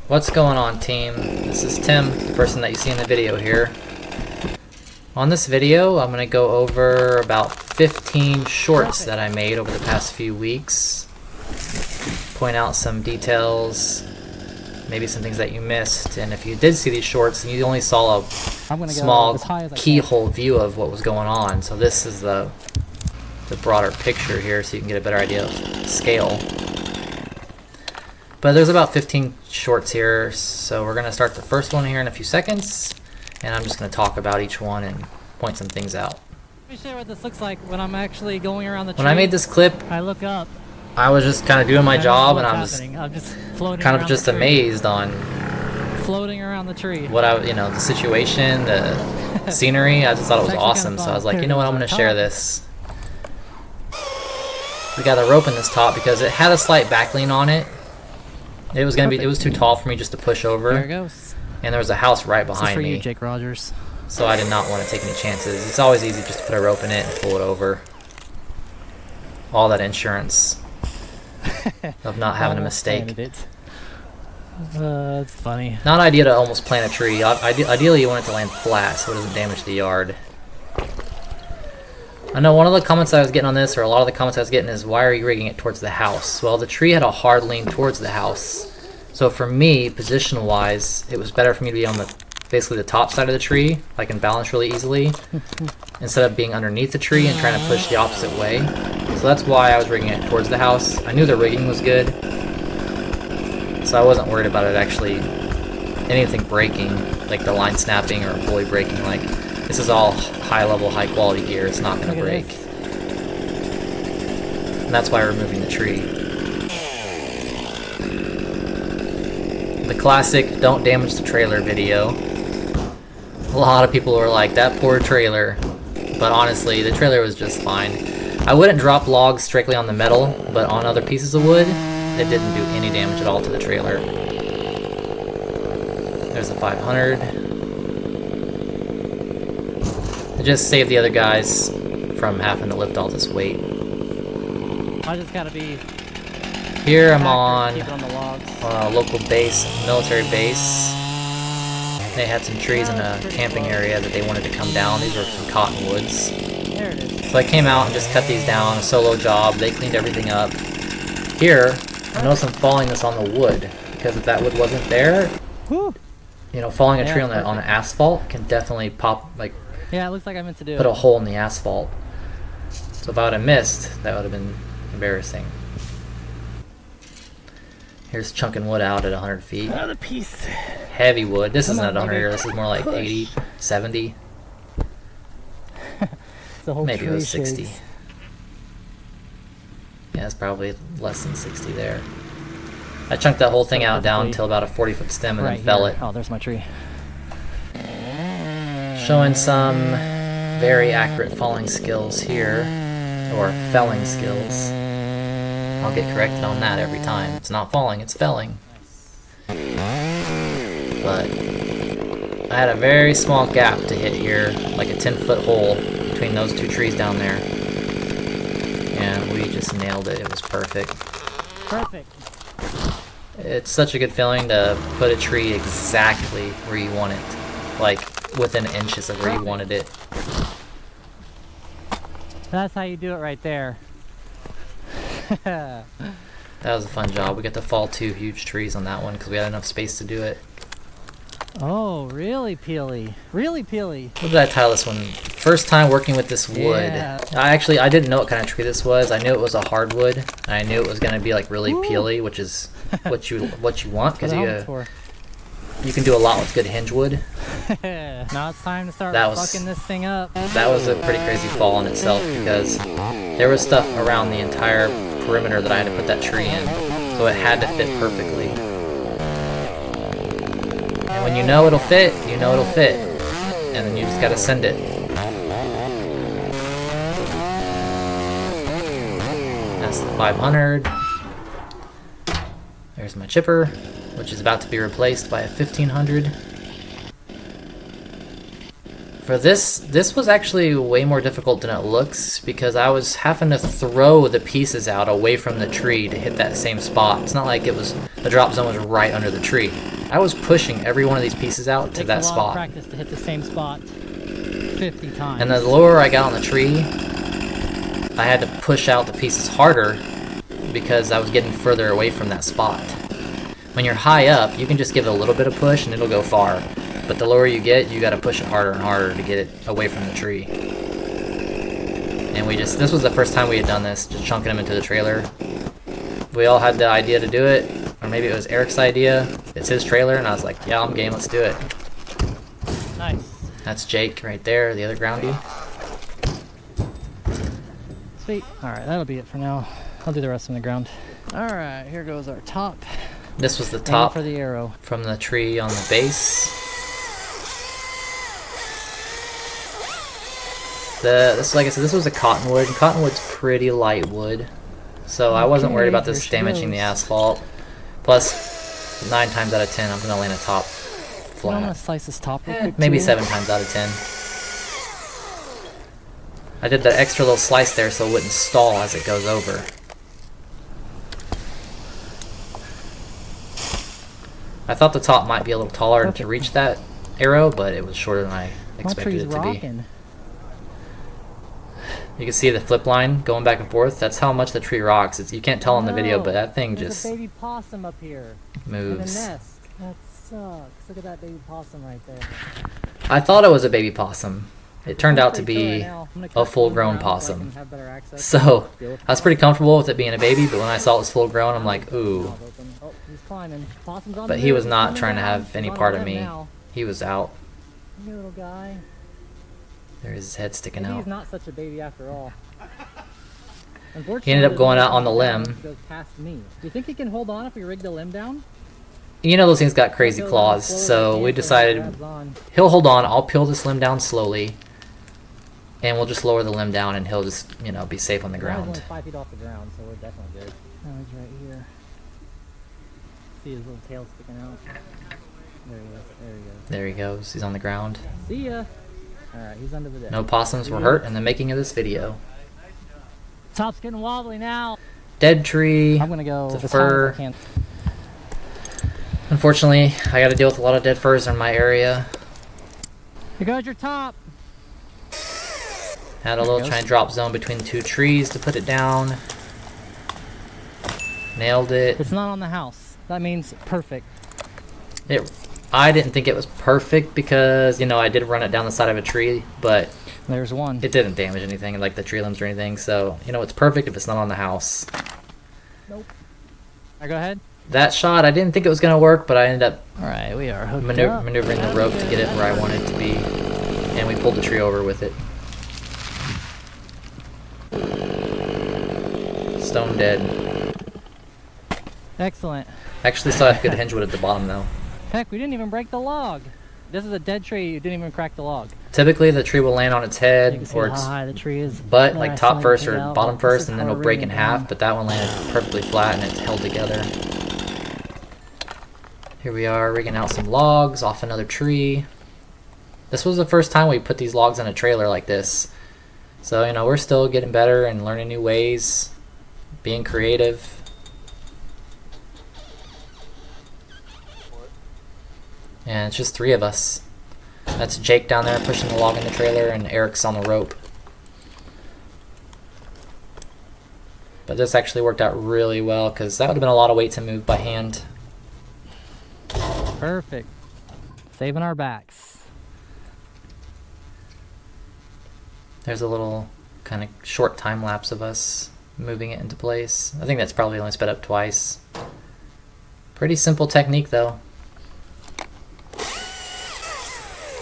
What's going on, team? This is Tim, the person that you see in the video here. On this video, I'm going to go over about 15 shorts that I made over the past few weeks. Point out some details, maybe some things that you missed, and if you did see these shorts and you only saw a small keyhole view of what was going on, so this is the broader picture here so you can get a better idea of scale. But there's about 15 shorts here, so we're going to start the first one here in a few seconds, and I'm just going to talk about each one and point some things out. Let me show you what this looks like when I'm actually going around the tree. When I made this clip, I look up. I was just kind of doing my job, and I'm just floating kind of just amazed on floating around the tree. What the situation, the scenery. I just thought it was awesome, so I was like, you know what, I'm going to share this. We got a rope in this top because it had a slight backlean on it. It was too tall for me just to push over. There it goes. And there was a house right behind me. You, Jake Rogers. So I did not want to take any chances. It's always easy just to put a rope in it and pull it over. All that insurance of not having a mistake. It's funny. Not ideal to almost plant a tree. Ideally you want it to land flat so it doesn't damage the yard. I know one of the comments I was getting on this, or a lot of the comments I was getting, is why are you rigging it towards the house? Well, the tree had a hard lean towards the house. So for me, position-wise, it was better for me to be on basically the top side of the tree. I can balance really easily, instead of being underneath the tree and trying to push the opposite way. So that's why I was rigging it towards the house. I knew the rigging was good, so I wasn't worried about it actually anything breaking, like the line snapping or a pulley breaking. Like, this is all high-level, high-quality gear. It's not going to break. And that's why we're moving the tree. The classic "don't damage the trailer" video. A lot of people were like, that poor trailer. But honestly, the trailer was just fine. I wouldn't drop logs strictly on the metal, but on other pieces of wood, it didn't do any damage at all to the trailer. There's the 500. Just save the other guys from having to lift all this weight. I just gotta be here. I'm on the a local base, military base. They had some trees in a camping area that they wanted to come down. These were some cottonwoods. There it is. So I came out and just cut these down, a solo job. They cleaned everything up. Here, I noticed I'm falling this on the wood, because if that wood wasn't there, falling a tree on the asphalt can definitely pop, yeah, it looks like I meant to do put a hole in the asphalt. So if I would have missed, that would have been embarrassing. Here's chunking wood out at 100 feet. Another piece. Heavy wood. This isn't at 100 here. This is more like 80, 70. Maybe it was 60. Yeah, it's probably less than 60 there. I chunked that whole thing out down until about a 40-foot stem and then fell it. Oh, there's my tree. Showing some very accurate falling skills here, or felling skills. I'll get corrected on that every time. It's not falling, it's felling. But I had a very small gap to hit here, like a 10-foot hole between those two trees down there. And we just nailed it. It was perfect. Perfect. It's such a good feeling to put a tree exactly where you want it. Like, within inches of where you wanted it. That's how you do it right there. That was a fun job. We got to fall 2 huge trees on that one because we had enough space to do it. Oh, really peely. Really peely. What did I title this one? First time working with this wood. Yeah. I didn't know what kind of tree this was. I knew it was a hardwood. And I knew it was going to be like really peely, which is what you want, because you can do a lot with good hinge wood. Now it's time to start fucking this thing up. That was a pretty crazy fall in itself, because there was stuff around the entire perimeter that I had to put that tree in. So it had to fit perfectly. And when you know it'll fit, you know it'll fit. And then you just gotta send it. That's the 500. There's my chipper, which is about to be replaced by a 1500. For this was actually way more difficult than it looks, because I was having to throw the pieces out away from the tree to hit that same spot. It's not like the drop zone was right under the tree. I was pushing every one of these pieces out to that Takes a lot of spot. practice to hit the same spot 50 times. And the lower I got on the tree, I had to push out the pieces harder because I was getting further away from that spot. When you're high up, you can just give it a little bit of push and it'll go far. But the lower you get, you gotta push it harder and harder to get it away from the tree. And this was the first time we had done this, just chunking them into the trailer. We all had the idea to do it, or maybe it was Eric's idea. It's his trailer, and I was like, yeah, I'm game, let's do it. Nice. That's Jake right there, the other groundy. Sweet. Alright, that'll be it for now. I'll do the rest on the ground. Alright, here goes our top. This was the Aim top for the arrow. from the tree on the base. Like I said, this was a cottonwood. Cottonwood's pretty light wood, so I wasn't worried about this damaging the asphalt. Plus, 9 times out of 10, I'm gonna land a top flat. I'm gonna slice this top real quick Maybe too. 7 times out of 10. I did that extra little slice there so it wouldn't stall as it goes over. I thought the top might be a little taller to reach that arrow, but it was shorter than I expected it to be. You can see the flip line going back and forth. That's how much the tree rocks. You can't tell in the video, but that thing There's just a baby possum up here moves. in a nest. That sucks. Look at that baby possum right there. I thought it was a baby possum. It turned out to be a full-grown possum. So I was pretty comfortable with it being a baby, but when I saw it was full-grown, I'm like, ooh. Oh, he's climbing. Possum's on But the he move. was not He's trying to coming have down. any He's part on of the me. limb now. He was out. Hey, little guy. There's his head sticking Maybe out. he's not such a baby after all. He ended up going out on the limb. Goes past me. Do you think he can hold on if we rig the limb down? You know those things got crazy claws, so we decided he'll hold on. I'll peel this limb down slowly, and we'll just lower the limb down, and he'll just, you know, be safe on the He's ground. only 5 feet off the ground, so we're definitely good. Now he's right here. See his little tail sticking out. There he is. There he goes. There he goes. He's on the ground. See ya. Alright, he's under the deck. No possums were hurt in the making of this video. Top's getting wobbly now. Dead tree. I'm gonna go The as fir. high as I can. Unfortunately, I got to deal with a lot of dead firs in my area. Here goes your top. Had a little try and drop zone between the 2 trees to put it down. Nailed it. It's not on the house. That means perfect. I didn't think it was perfect because, you know, I did run it down the side of a tree, but There's one. it didn't damage anything, like the tree limbs or anything. So, you know, it's perfect if it's not on the house. Nope. Alright, go ahead. That shot, I didn't think it was going to work, but I ended up Alright, we are hooked up. maneuvering the rope to get it where I wanted it to be. And we pulled the tree over with it. Stone dead. Excellent. Actually saw a good hingewood at the bottom though. Heck, we didn't even break the log. This is a dead tree. You didn't even crack the log. Typically the tree will land on its You can head see or how its high the tree is. butt, There, like I top still first need to or take it out, bottom but this first, is and then how it'll we're break in bringing it half, down. but that one landed perfectly flat and it's held together. Here we are rigging out some logs off another tree. This was the first time we put these logs in a trailer like this. So, you know, we're still getting better and learning new ways, being creative. And it's just 3 of us. That's Jake down there pushing the log in the trailer, and Eric's on the rope. But this actually worked out really well because that would have been a lot of weight to move by hand. Perfect. Saving our backs. There's a little kind of short time lapse of us moving it into place. I think that's probably only sped up twice. Pretty simple technique though.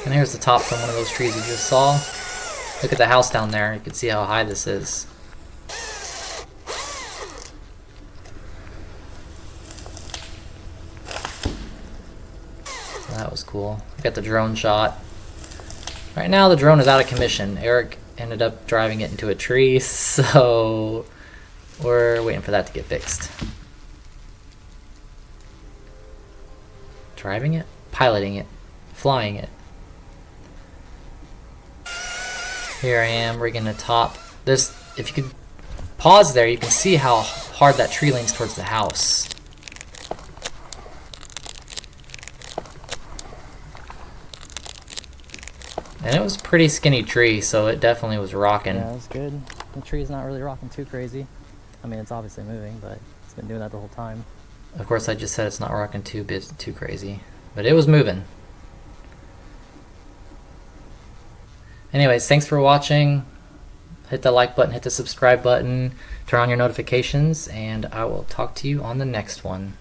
And here's the top from one of those trees you just saw. Look at the house down there. You can see how high this is. That was cool. Got the drone shot. Right now the drone is out of commission. Eric ended up driving it into a tree, so we're waiting for that to get fixed. Driving it? Piloting it. Flying it. Here I am rigging the top. This, if you could pause there, you can see how hard that tree leans towards the house. And it was a pretty skinny tree, so it definitely was rocking. Yeah, it was good. The tree's not really rocking too crazy. I mean, it's obviously moving, but it's been doing that the whole time. Of course, I just said it's not rocking too crazy, but it was moving. Anyways, thanks for watching. Hit the like button, hit the subscribe button, turn on your notifications, and I will talk to you on the next one.